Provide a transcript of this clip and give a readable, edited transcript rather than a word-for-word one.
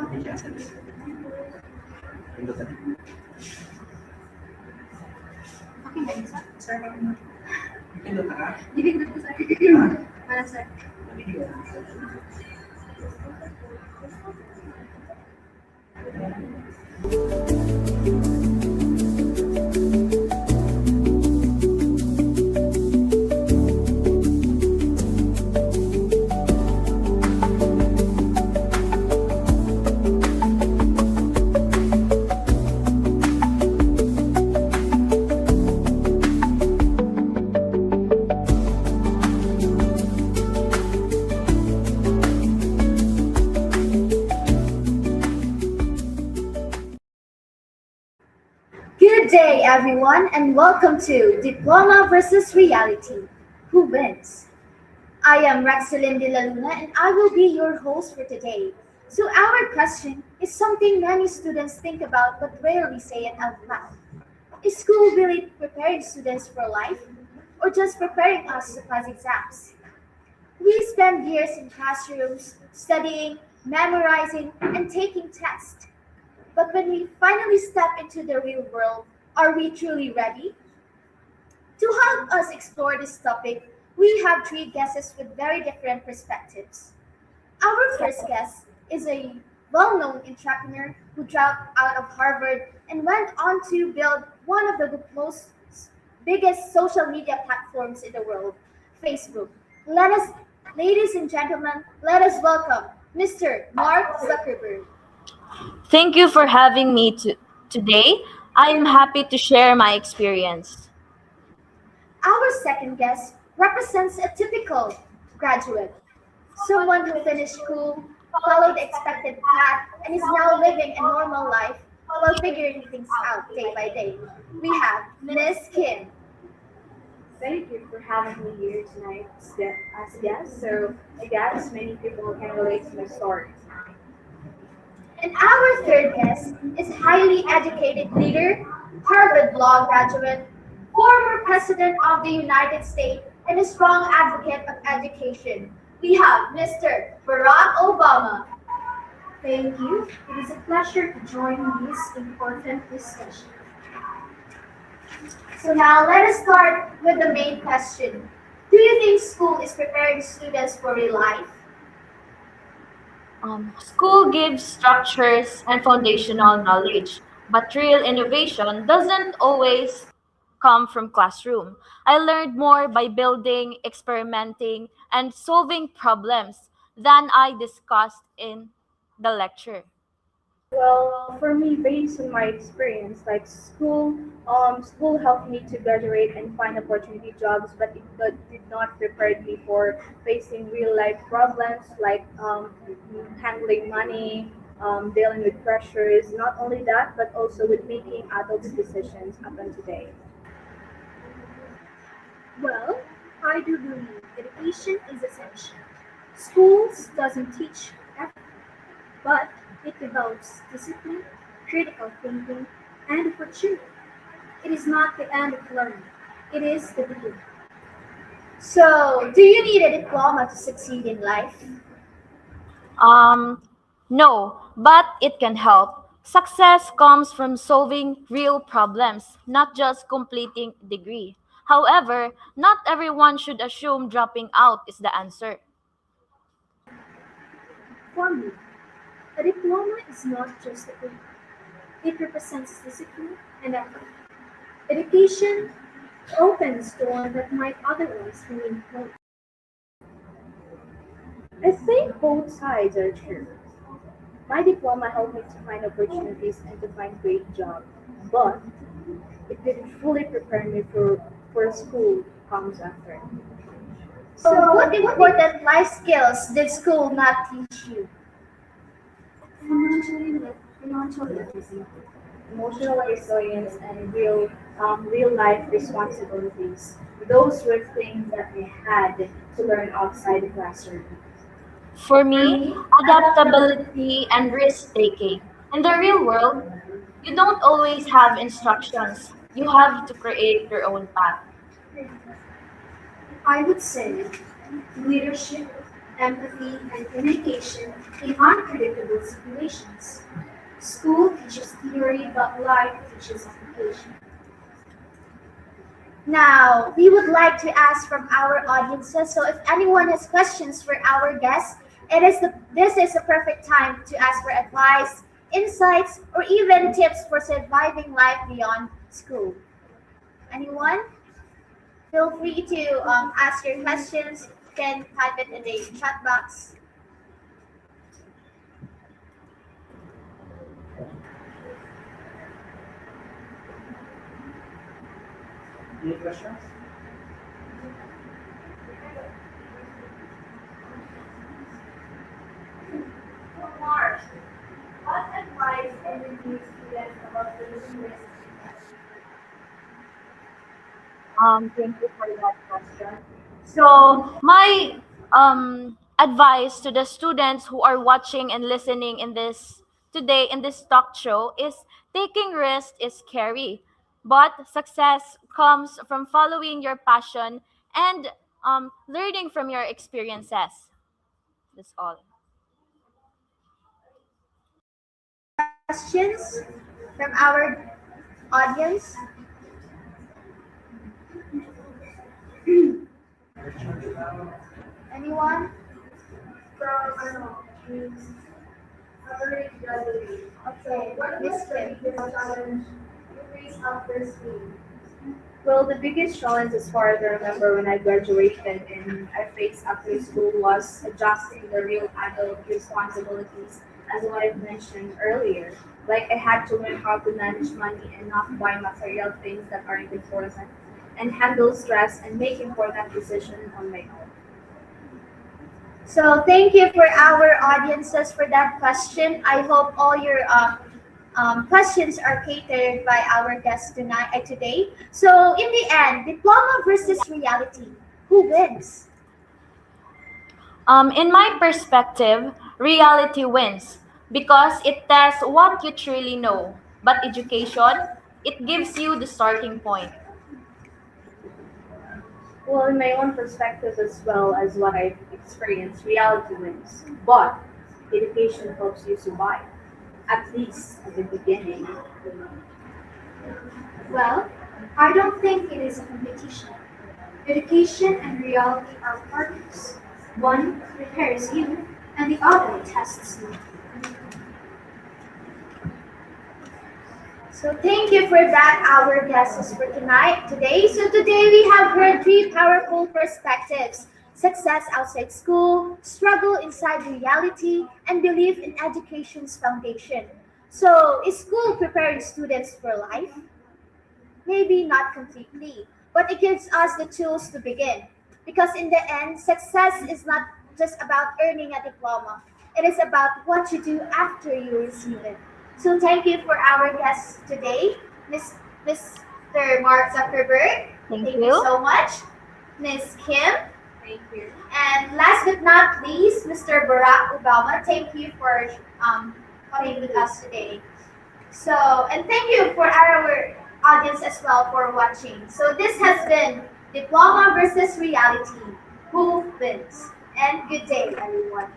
Okay, guys. Sorry. Hindi ko sir. Para sir. Good day, everyone, and welcome to Diploma versus Reality. Who wins? I am Rexelin de la Luna, and I will be your host for today. So, our question is something many students think about but rarely say it out loud. Is school really preparing students for life, or just preparing us to pass exams? We spend years in classrooms studying, memorizing, and taking tests. But when we finally step into the real world, are we truly ready? To help us explore this topic, we have three guests with very different perspectives. Our first guest is a well known entrepreneur who dropped out of Harvard and went on to build one of the most biggest social media platforms in the world, Facebook. Let us, ladies and gentlemen, let us welcome Mr. Mark Zuckerberg. Thank you for having me today. I am happy to share my experience. Our second guest represents a typical graduate, someone who finished school, followed the expected path, and is now living a normal life while figuring things out day by day. We have Miss Kim. Thank you for having me here tonight as guest. So I guess many people can relate to my story. And our third guest is a highly educated leader, Harvard Law graduate, former President of the United States, and a strong advocate of education. We have Mr. Barack Obama. Thank you. It is a pleasure to join this important discussion. So now let us start with the main question. Do you think school is preparing students for real life? School gives structures and foundational knowledge, but real innovation doesn't always come from classroom. I learned more by building, experimenting, and solving problems than I discussed in the lecture. Well, for me, based on my experience, like school helped me to graduate and find opportunity jobs, but it did not prepare me for facing real life problems like handling money, dealing with pressures. Not only that, but also with making adult decisions up until today. Well, I do believe education is essential. Schools doesn't teach everything, but it develops discipline, critical thinking, and opportunity. It is not the end of learning, it is the beginning. So, do you need a diploma to succeed in life? Um, no, but it can help. Success comes from solving real problems, not just completing degree. However, not everyone should assume dropping out is the answer. For me, a diploma is not just a paper, it represents discipline and effort. Education opens doors that might otherwise remain closed. I think both sides are true. My diploma helped me to find opportunities and to find great job, but it didn't fully prepare me for school comes after. So, what important life skills did school not teach you? Financial literacy, emotional resilience, and real life responsibilities. Those were things that I had to learn outside the classroom. For For me, me, adaptability and risk taking. In the real world, you don't always have instructions. You have to create your own path. I would say leadership empathy, and communication in unpredictable situations. School teaches theory, but life teaches application. Now, we would like to ask from our audiences. So, if anyone has questions for our guests, this is the perfect time to ask for advice, insights, or even tips for surviving life beyond school. Anyone? Feel free to ask your questions. You can type it in the chat box. Any questions? So, Mars, what advice can you give students about the risk? Thank you for that question. So, my advice to the students who are watching and listening in this today in this talk show is taking risks is scary, but success comes from following your passion and learning from your experiences. That's all. Questions from our audience? Anyone? Okay, Miss Kim. Well, the biggest challenge as far as I remember when I graduated and I faced after school was adjusting the real adult responsibilities, as what I mentioned earlier. Like I had to learn how to manage money and not buy material things that aren't important, and handle stress and make important decisions on my own. So thank you for our audiences for that question. I hope all your questions are catered by our guest today. So in the end, diploma versus reality, who wins? In my perspective, reality wins because it tests what you truly know. But education, it gives you the starting point. Well, in my own perspective as well as what I've experienced, reality wins. But education helps you survive, at least at the beginning. Well, I don't think it is a competition. Education and reality are partners. One prepares you, and the other tests you. So thank you for that, our guests for today. So today we have heard three powerful perspectives: success outside school, struggle inside reality, and belief in education's foundation. So is school preparing students for life? Maybe not completely, but it gives us the tools to begin. Because in the end, success is not just about earning a diploma, it is about what you do after you receive it. So thank you for our guests today, Mr. Mark Zuckerberg. Thank Thank you you. so much. Miss Kim. Thank you. And last but not least, Mr. Barack Obama. Thank you for coming with us today. So, and thank you for our audience as well for watching. So, this has been Diploma versus Reality. Who wins? And good day, everyone.